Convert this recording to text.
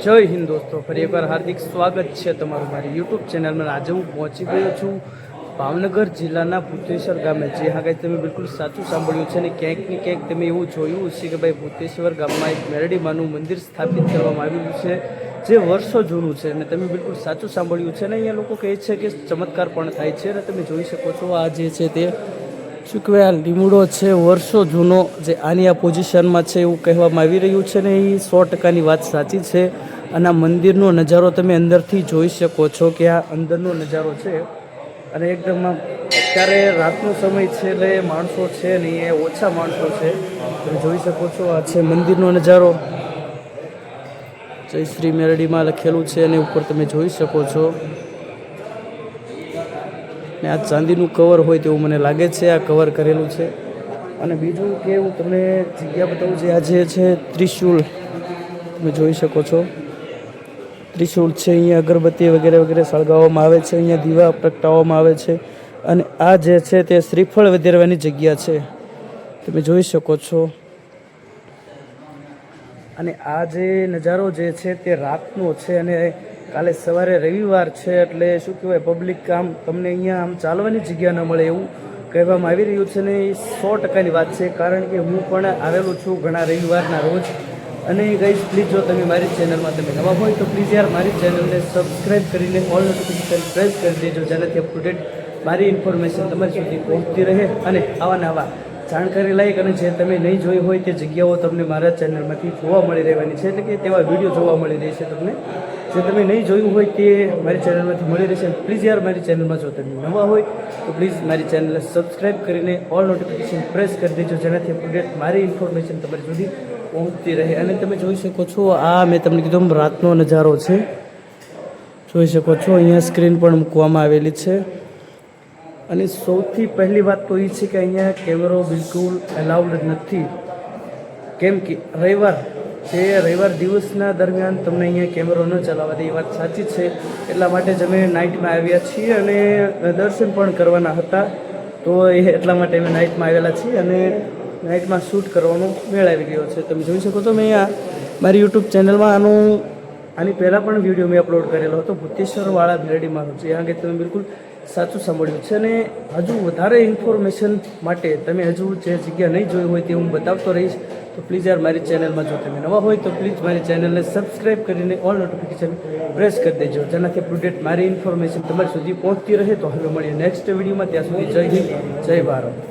જય હિન્દ દોસ્તો, ફરી એકવાર હાર્દિક સ્વાગત છે તમારું મારી યુટ્યુબ ચેનલમાં। આજે હું પહોંચી ગયો છું ભાવનગર જિલ્લાના ભૂતેશ્વર ગામે। જે હા ગાઈસ, તમે બિલકુલ સાચું સાંભળ્યું છે ને ક્યાંક ને ક્યાંક તમે એવું જોયું હશે કે ભાઈ ભૂતેશ્વર ગામમાં એક મેરડીમાનું મંદિર સ્થાપિત કરવામાં આવેલું છે જે વર્ષો જૂનું છે। અને તમે બિલકુલ સાચું સાંભળ્યું છે ને અહીંયા લોકો કહે છે કે ચમત્કાર પણ થાય છે। અને તમે જોઈ શકો છો આ જે છે તે શું કહેવાય, આ લીમડો છે વર્ષો જૂનો, જે આની આ પોઝિશનમાં છે એવું કહેવામાં આવી રહ્યું છે ને એ 100%ની વાત સાચી છે। અને આ મંદિરનો નજારો તમે અંદરથી જોઈ શકો છો કે આ અંદરનો નજારો છે। અને એકદમ અત્યારે રાતનો સમય છે એટલે માણસો છે ને એ ઓછા માણસો છે, તમે જોઈ શકો છો। આ છે મંદિરનો નજારો, જય શ્રી મેરડીમાં લખેલું છે અને ઉપર તમે જોઈ શકો છો। ને આ ચાંદીનું કવર હોય તેવું મને લાગે છે, આ કવર કરેલું છે। અને બીજું કે હું તમને જગ્યા બતાવું, જે આ જે છે ત્રિશુલ તમે જોઈ શકો છો, ત્રિશુલ છે। અહીંયા અગરબત્તી વગેરે વગેરે સળગાવવામાં આવે છે, અહીંયા દીવા પ્રગટાવવામાં આવે છે। અને આ જે છે તે શ્રીફળ વધેરવાની જગ્યા છે, તમે જોઈ શકો છો। અને આ જે નજારો જે છે તે રાતનો છે અને કાલે સવારે રવિવાર છે એટલે શું કહેવાય, પબ્લિક આમ તમને અહીંયા આમ ચાલવાની જગ્યા ન મળે એવું કહેવામાં આવી રહ્યું છે ને એ 100%ની વાત છે। કારણ કે હું પણ આવેલો છું ઘણા રવિવારના રોજ। અને ગાઈઝ, પ્લીઝ જો તમે મારી ચેનલમાં તમે નવા હોય તો પ્લીઝ યાર મારી ચેનલને સબસ્ક્રાઈબ કરીને ઓલ નોટિફિકેશન પ્રેસ કરી દેજો, જેનાથી અપ ટુ ડેટ મારી ઇન્ફોર્મેશન તમારી સુધી પહોંચતી રહે। અને આવા જાણકારી લાયક અને જે તમે નહીં જોઈ હોય તે જગ્યાઓ તમને મારા ચેનલમાંથી જોવા મળી રહેવાની છે, એટલે કે તેવા વિડીયો જોવા મળી રહેશે તમને। જે તમે નહીં જોયું હોય તે મારી ચેનલમાંથી મળી રહેશે। પ્લીઝ યાર મારી ચેનલમાં જો તમે નવા હોય તો પ્લીઝ મારી ચેનલને સબસ્ક્રાઈબ કરીને ઓલ નોટિફિકેશન પ્રેસ કરી દેજો, જેનાથી અપ ટુ ડેટ મારી ઇન્ફોર્મેશન તમારી સુધી પહોંચતી રહે। અને તમે જોઈ શકો છો, આ મેં તમને કીધું રાતનો નજારો છે, જોઈ શકો છો। અહીંયા સ્ક્રીન પણ મૂકવામાં આવેલી છે। અને સૌથી પહેલી વાત તો એ છે કે અહીંયા કેમેરો બિલકુલ એલાઉડ નથી, કેમ કે રવિવાર દિવસના દરમિયાન તમને અહીંયા કેમેરો ન ચલાવવા દે, એ વાત સાચી છે। એટલા માટે જ અમે નાઇટમાં આવ્યા છીએ અને દર્શન પણ કરવાના હતા, તો એ એટલા માટે અમે નાઇટમાં આવેલા છીએ અને નાઇટમાં શૂટ કરવાનો મેળ આવી ગયો છે। તમે જોઈ શકો છો, મેં મારી યુટ્યુબ ચેનલમાં આની પહેલાં પણ વિડીયો મેં અપલોડ કરેલો હતો ભૂતેશ્વરવાળા મેરડીમાંનો, જે અંગે તમે બિલકુલ સાચું સાંભળ્યું છે। અને હજુ વધારે ઇન્ફોર્મેશન માટે તમે હજુ જે જગ્યા નહીં જોઈ હોય તે હું બતાવતો રહીશ। તો પ્લીઝ યાર મારી ચેનલમાં જો તમે નવા હોય તો પ્લીઝ મારી ચેનલને સબસ્ક્રાઈબ કરીને ઓલ નોટિફિકેશન પ્રેસ કરી દેજો, જેનાથી અપ ટુ ડેટ મારી ઇન્ફોર્મેશન તમારી સુધી પહોંચતી રહે। તો હવે મળીએ નેક્સ્ટ વિડીયોમાં, ત્યાં સુધી જય હિન્દ, જય ભારત।